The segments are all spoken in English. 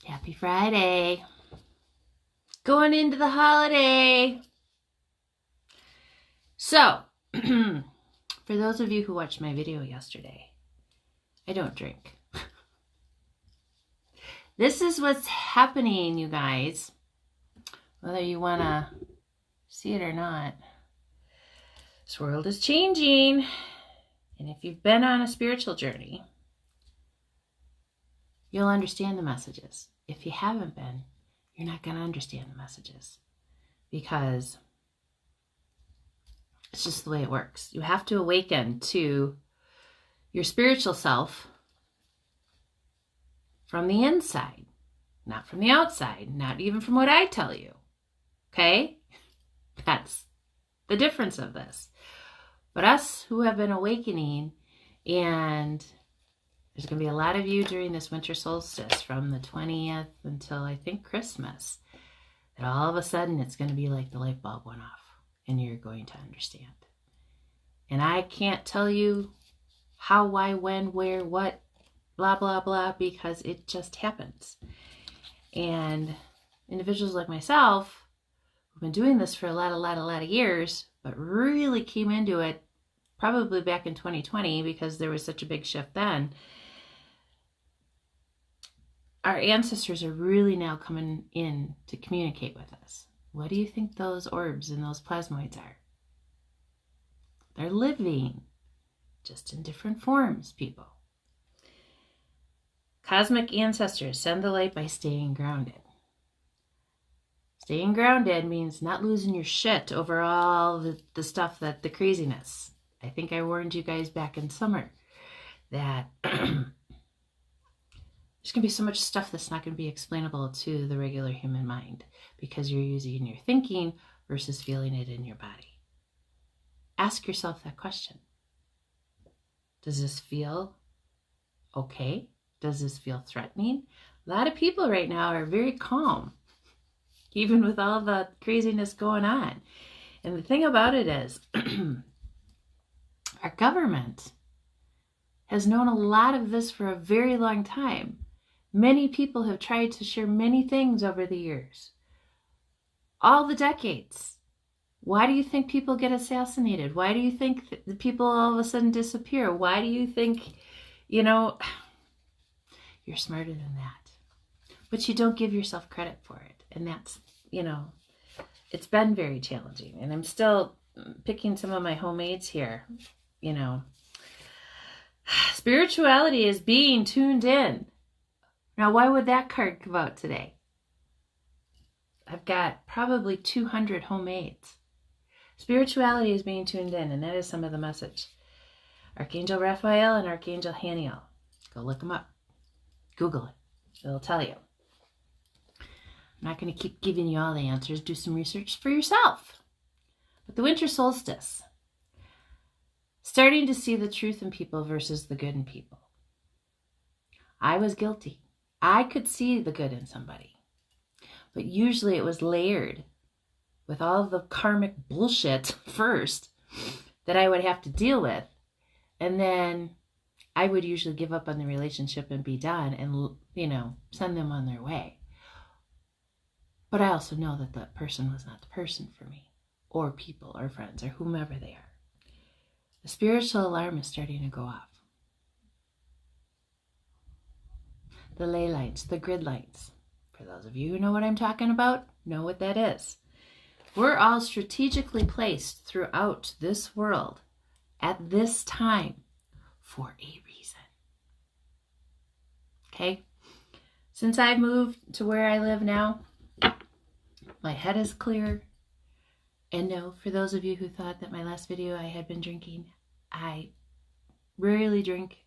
Happy Friday. Going into the holiday. So, for those of you who watched my video yesterday, I don't drink. This is what's happening, you guys. Whether you want to see it or not. This world is changing. And if you've been on a spiritual journey, you'll understand the messages. If you haven't been, you're not going to understand the messages because it's just the way it works. You have to awaken to your spiritual self from the inside, not from the outside, not even from what I tell you. Okay? That's the difference of this. But us who have been awakening, and there's going to be a lot of you during this winter solstice from the 20th until I think Christmas, that all of a sudden it's going to be like the light bulb went off and you're going to understand. And I can't tell you how, why, when, where, what, blah, blah, blah, because it just happens. And individuals like myself who've been doing this for a lot of years, but really came into it probably back in 2020 because there was such a big shift then. Our ancestors are really now coming in to communicate with us. What do you think those orbs and those plasmoids are? They're living, just in different forms, people. Cosmic ancestors send the light by staying grounded. Staying grounded means not losing your shit over all the stuff, that the craziness. I think I warned you guys back in summer that there's going to be so much stuff that's not going to be explainable to the regular human mind because you're using your thinking versus feeling it in your body. Ask yourself that question. Does this feel okay? Does this feel threatening? A lot of people right now are very calm, even with all the craziness going on. And the thing about it is, our government has known a lot of this for a very long time. Many people have tried to share many things over the years. All the decades. Why do you think people get assassinated? Why do you think the people all of a sudden disappear? Why do you think, you're smarter than that. But you don't give yourself credit for it. And that's, it's been very challenging. And I'm still picking some of my homemades here, Spirituality is being tuned in. Now, why would that card come out today? I've got probably 200 homemades. Spirituality is being tuned in, and that is some of the message. Archangel Raphael and Archangel Haniel. Go look them up. Google it. It'll tell you. I'm not going to keep giving you all the answers. Do some research for yourself. But the winter solstice. Starting to see the truth in people versus the good in people. I was guilty. I could see the good in somebody. But usually it was layered with all the karmic bullshit first that I would have to deal with. And then I would usually give up on the relationship and be done and, send them on their way. But I also know that that person was not the person for me, or people, or friends, or whomever they are. The spiritual alarm is starting to go off. The ley lines, the grid lines. For those of you who know what I'm talking about, know what that is. We're all strategically placed throughout this world at this time for a reason. Okay? Since I've moved to where I live now, my head is clear. And no, for those of you who thought that my last video I had been drinking, I rarely drink.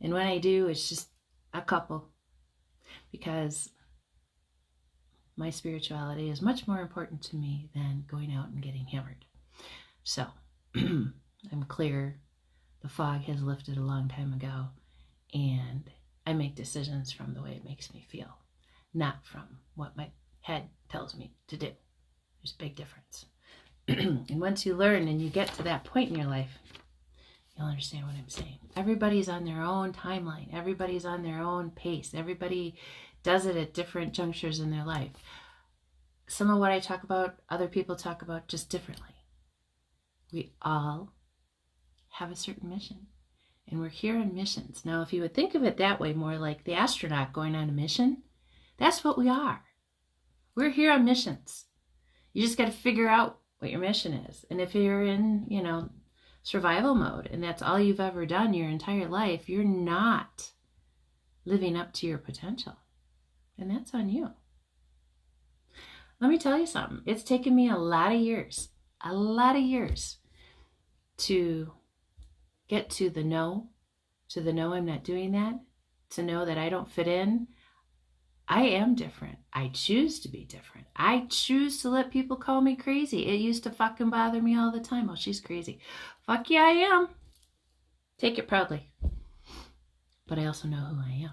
And when I do, it's just a couple. Because my spirituality is much more important to me than going out and getting hammered. So, I'm clear. The fog has lifted a long time ago. And I make decisions from the way it makes me feel. Not from what my head tells me to do. There's a big difference. And once you learn and you get to that point in your life, you'll understand what I'm saying. Everybody's on their own timeline. Everybody's on their own pace. Everybody does it at different junctures in their life. Some of what I talk about, other people talk about just differently. We all have a certain mission. And we're here on missions. Now, if you would think of it that way, more like the astronaut going on a mission, that's what we are. We're here on missions. You just got to figure out what your mission is. And if you're in, survival mode, and that's all you've ever done your entire life, you're not living up to your potential. And that's on you. Let me tell you something. It's taken me a lot of years to get to the no, I'm not doing that, to know that I don't fit in. I am different. I choose to be different. I choose to let people call me crazy. It used to fucking bother me all the time. Oh, she's crazy. Fuck yeah, I am. Take it proudly. But I also know who I am.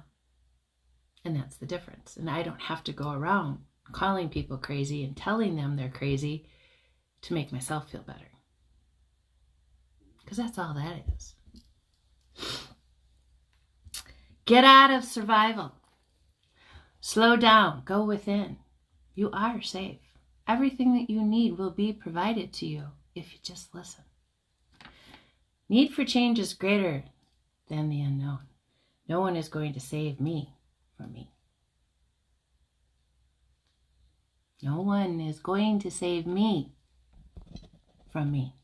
And that's the difference. And I don't have to go around calling people crazy and telling them they're crazy to make myself feel better. Because that's all that is. Get out of survival. Slow down. Go within. You are safe. Everything that you need will be provided to you if you just listen. Need for change is greater than the unknown. No one is going to save me from me. No one is going to save me from me.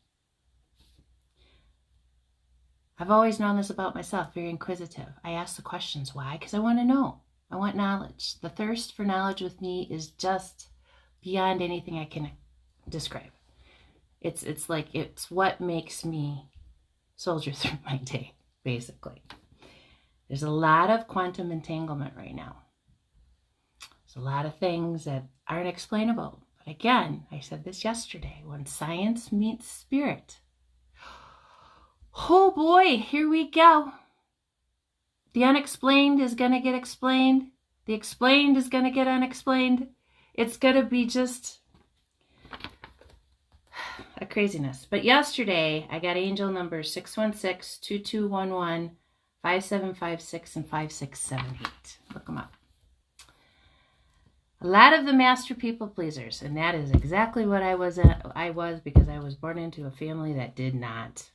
I've always known this about myself, very inquisitive. I ask the questions. Why? Because I want to know. I want knowledge. The thirst for knowledge with me is just beyond anything I can describe. It's like it's what makes me soldier through my day, basically. There's a lot of quantum entanglement right now. There's a lot of things that aren't explainable. But again, I said this yesterday, when science meets spirit, oh boy, here we go. The unexplained is going to get explained. The explained is going to get unexplained. It's going to be just a craziness. But yesterday, I got angel numbers 616, 2211, 5756, and 5678. Look them up. A lot of the master people pleasers, and that is exactly what I was because I was born into a family that did not.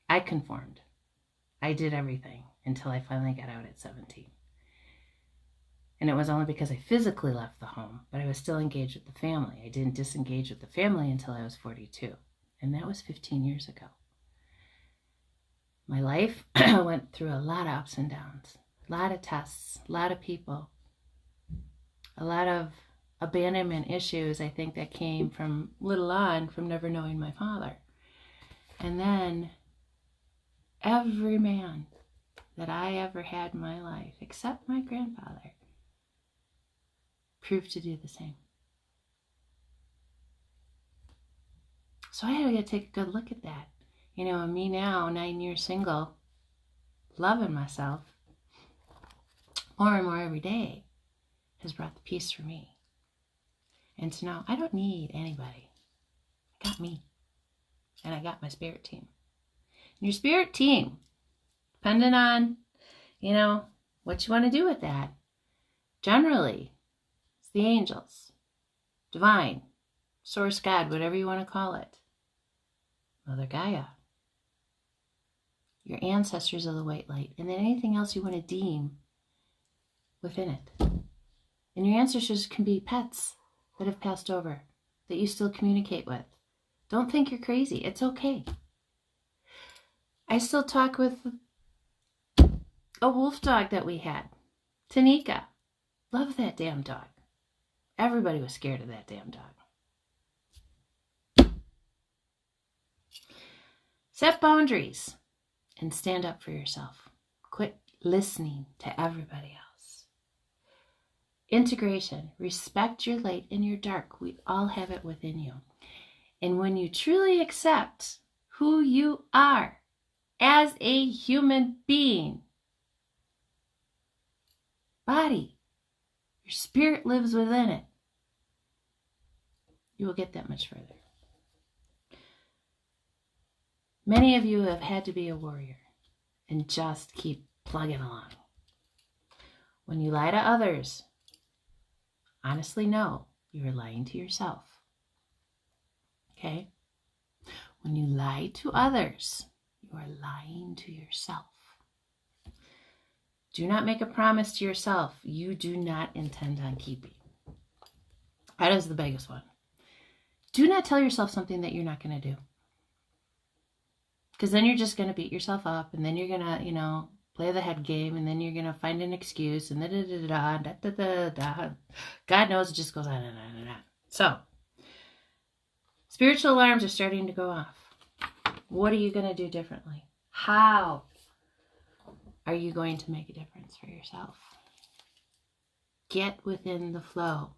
I conformed. I did everything until I finally got out at 17. And it was only because I physically left the home, but I was still engaged with the family. I didn't disengage with the family until I was 42. And that was 15 years ago. My life went through a lot of ups and downs, a lot of tests, a lot of people, a lot of abandonment issues, I think, that came from little on from never knowing my father. And then every man that I ever had in my life, except my grandfather, proved to do the same. So I had to take a good look at that. And me now, 9 years single, loving myself more and more every day, has brought the peace for me. And to know I don't need anybody. I got me. And I got my spirit team. And your spirit team, depending on, what you want to do with that, generally, it's the angels, divine, source God, whatever you want to call it, Mother Gaia, your ancestors of the white light, and then anything else you want to deem within it. And your ancestors can be pets that have passed over, that you still communicate with. Don't think you're crazy. It's okay. I still talk with a wolf dog that we had, Tanika. Love that damn dog. Everybody was scared of that damn dog. Set boundaries and stand up for yourself. Quit listening to everybody else. Integration. Respect your light and your dark. We all have it within you. And when you truly accept who you are as a human being, body, your spirit lives within it, you will get that much further. Many of you have had to be a warrior and just keep plugging along. When you lie to others, honestly know you are lying to yourself. Okay? When you lie to others, you are lying to yourself. Do not make a promise to yourself you do not intend on keeping. That is the biggest one. Do not tell yourself something that you're not going to do. Because then you're just going to beat yourself up, and then you're going to, play the head game, and then you're going to find an excuse, and da-da-da-da-da. God knows it just goes on and on and on. So, spiritual alarms are starting to go off. What are you going to do differently? How are you going to make a difference for yourself? Get within the flow.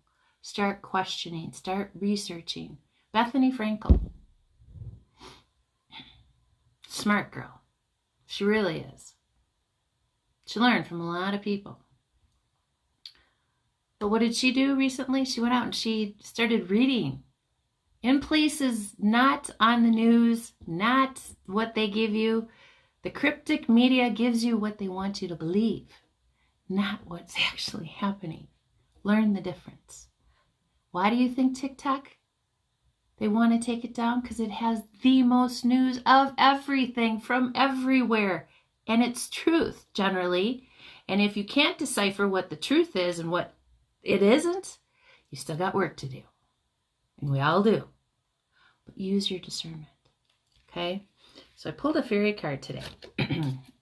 Start questioning. Start researching. Bethany Frankel. Smart girl. She really is. She learned from a lot of people. But what did she do recently? She went out and she started reading in places not on the news, not what they give you. The cryptic media gives you what they want you to believe, not what's actually happening. Learn the difference. Why do you think TikTok? They want to take it down because it has the most news of everything from everywhere. And it's truth, generally. And if you can't decipher what the truth is and what it isn't, you still got work to do. And we all do. But use your discernment. Okay? So I pulled a fairy card today.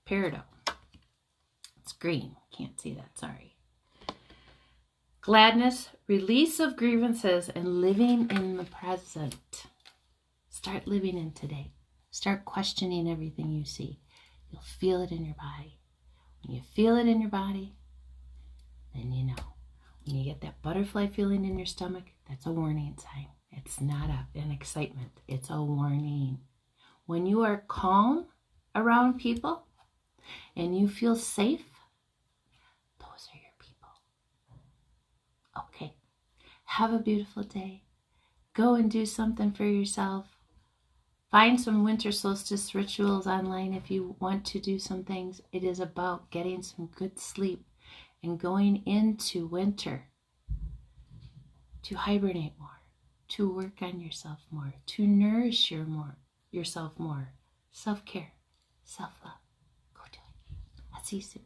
Peridot. It's green. Can't see that, sorry. Gladness, release of grievances, and living in the present. Start living in today. Start questioning everything you see. You'll feel it in your body. When you feel it in your body, then you know. When you get that butterfly feeling in your stomach, that's a warning sign. It's not an excitement. It's a warning. When you are calm around people and you feel safe, those are your people. Okay. Have a beautiful day. Go and do something for yourself. Find some winter solstice rituals online if you want to do some things. It is about getting some good sleep and going into winter to hibernate more, to work on yourself more, to nourish yourself more. Self-care, self-love. Go do it. I'll see you soon.